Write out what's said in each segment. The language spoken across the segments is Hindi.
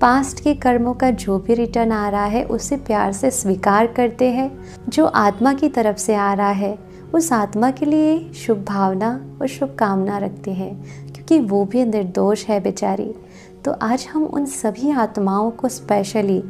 पास्ट के कर्मों का जो भी रिटर्न आ रहा है उसे प्यार से स्वीकार करते हैं। जो आत्मा की तरफ से आ रहा है उस आत्मा के लिए शुभ भावना और शुभकामना रखते हैं, क्योंकि वो भी निर्दोष है बेचारी। तो आज हम उन सभी आत्माओं को स्पेशली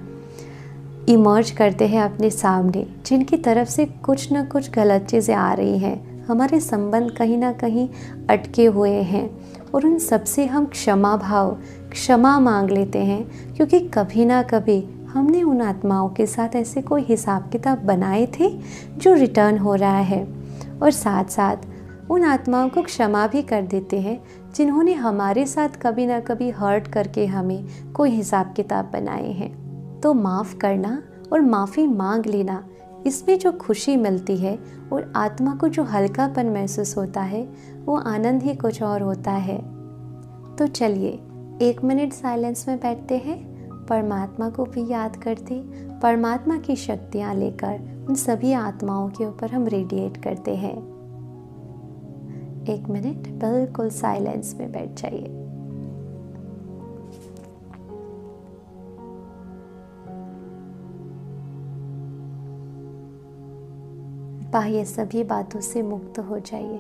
इमर्ज करते हैं अपने सामने, जिनकी तरफ से कुछ ना कुछ गलत चीज़ें आ रही हैं, हमारे संबंध कहीं ना कहीं अटके हुए हैं, और उन सब से हम क्षमा मांग लेते हैं, क्योंकि कभी ना कभी हमने उन आत्माओं के साथ ऐसे कोई हिसाब किताब बनाए थे जो रिटर्न हो रहा है। और साथ साथ उन आत्माओं को क्षमा भी कर देते हैं जिन्होंने हमारे साथ कभी ना कभी हर्ट करके हमें कोई हिसाब किताब बनाए हैं। तो माफ़ करना और माफ़ी मांग लेना, इसमें जो खुशी मिलती है और आत्मा को जो हल्कापन महसूस होता है, वो आनंद ही कुछ और होता है। तो चलिए 1 मिनट साइलेंस में बैठते हैं, परमात्मा को भी याद करते, परमात्मा की शक्तियाँ लेकर उन सभी आत्माओं के ऊपर हम रेडिएट करते हैं। 1 मिनट बिल्कुल साइलेंस में बैठ जाइए। बाह्य सभी बातों से मुक्त हो जाइए।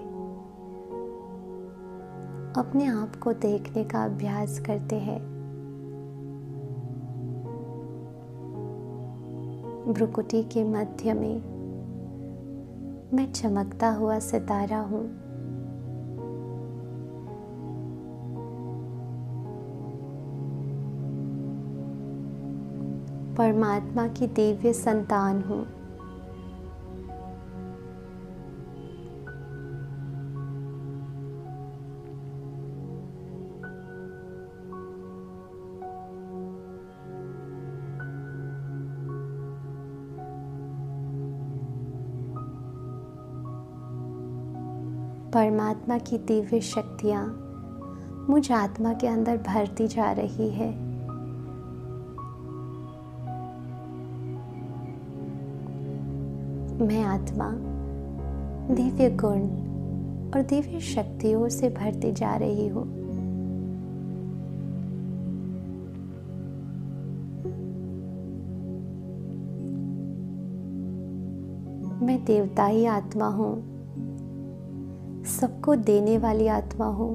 अपने आप को देखने का अभ्यास करते हैं। भ्रुकुटी के मध्य में मैं चमकता हुआ सितारा हूँ। परमात्मा की दिव्य संतान हूँ। परमात्मा की दिव्य शक्तियाँ मुझ आत्मा के अंदर भरती जा रही है। मैं आत्मा दिव्य गुण और दिव्य शक्तियों से भरती जा रही हूँ। मैं देवताई आत्मा हूँ, सबको देने वाली आत्मा हूँ।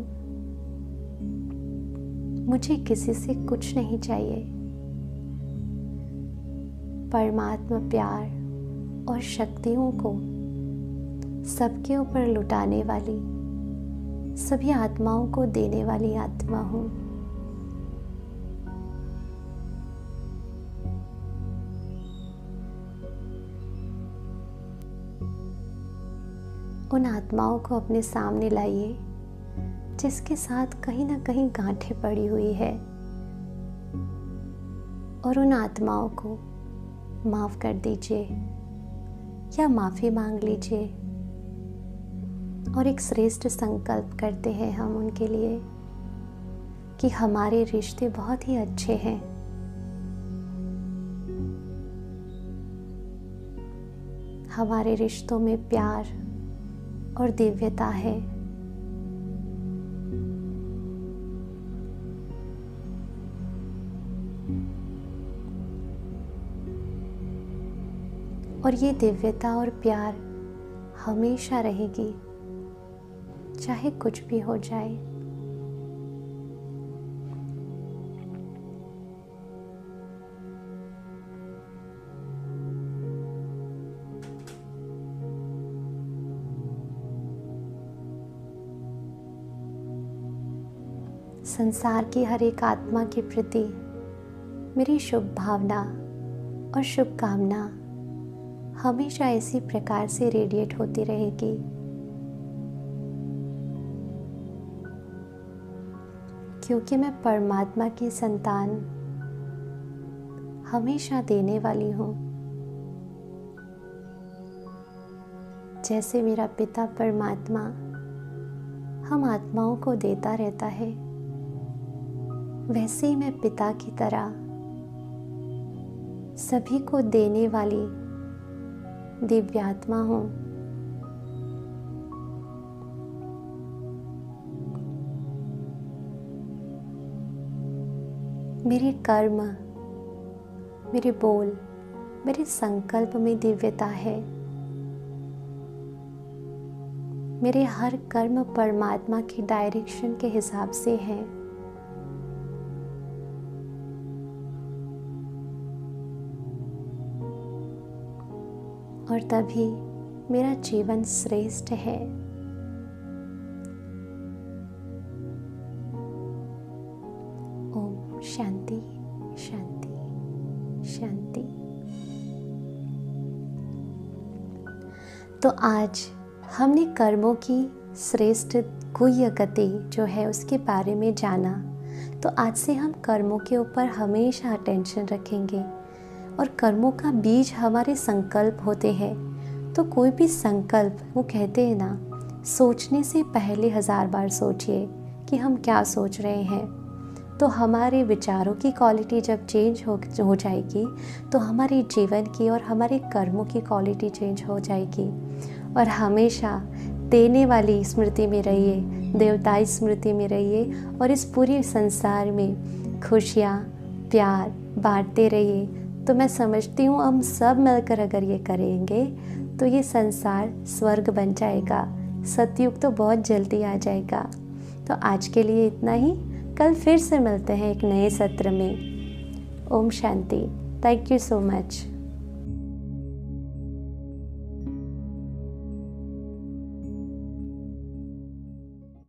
मुझे किसी से कुछ नहीं चाहिए। परमात्मा प्यार और शक्तियों को सबके ऊपर लुटाने वाली, सभी आत्माओं को देने वाली आत्मा हूँ। उन आत्माओं को अपने सामने लाइए जिसके साथ कहीं ना कहीं गांठें पड़ी हुई है, और उन आत्माओं को माफ कर दीजिए या माफी मांग लीजिए। और एक श्रेष्ठ संकल्प करते हैं हम उनके लिए कि हमारे रिश्ते बहुत ही अच्छे हैं। हमारे रिश्तों में प्यार और दिव्यता है। और ये दिव्यता और प्यार हमेशा रहेगी, चाहे कुछ भी हो जाए। संसार की हर एक आत्मा के प्रति मेरी शुभ भावना और शुभकामना हमेशा इसी प्रकार से रेडिएट होती रहेगी। क्योंकि मैं परमात्मा की संतान हमेशा देने वाली हूँ। जैसे मेरा पिता परमात्मा हम आत्माओं को देता रहता है, वैसे ही मैं पिता की तरह सभी को देने वाली दिव्यात्मा हूँ। मेरे कर्म, मेरे बोल, मेरे संकल्प में दिव्यता है। मेरे हर कर्म परमात्मा की डायरेक्शन के हिसाब से है। और तभी मेरा जीवन श्रेष्ठ है। ओम शांति शांति शांति। तो आज हमने कर्मों की श्रेष्ठ गुह्य गति जो है उसके बारे में जाना। तो आज से हम कर्मों के ऊपर हमेशा अटेंशन रखेंगे। और कर्मों का बीज हमारे संकल्प होते हैं। तो कोई भी संकल्प, वो कहते हैं ना, सोचने से पहले 1000 बार सोचिए कि हम क्या सोच रहे हैं। तो हमारे विचारों की क्वालिटी जब चेंज हो जाएगी तो हमारे जीवन की और हमारे कर्मों की क्वालिटी चेंज हो जाएगी। और हमेशा देने वाली स्मृति में रहिए, देवताई स्मृति में रहिए और इस पूरे संसार में खुशियाँ, प्यार बांटते रहिए। तो मैं समझती हूँ हम सब मिलकर अगर ये करेंगे तो ये संसार स्वर्ग बन जाएगा। सतयुग तो बहुत जल्दी आ जाएगा। तो आज के लिए इतना ही। कल फिर से मिलते हैं एक नए सत्र में। ओम शांति। Thank you so much.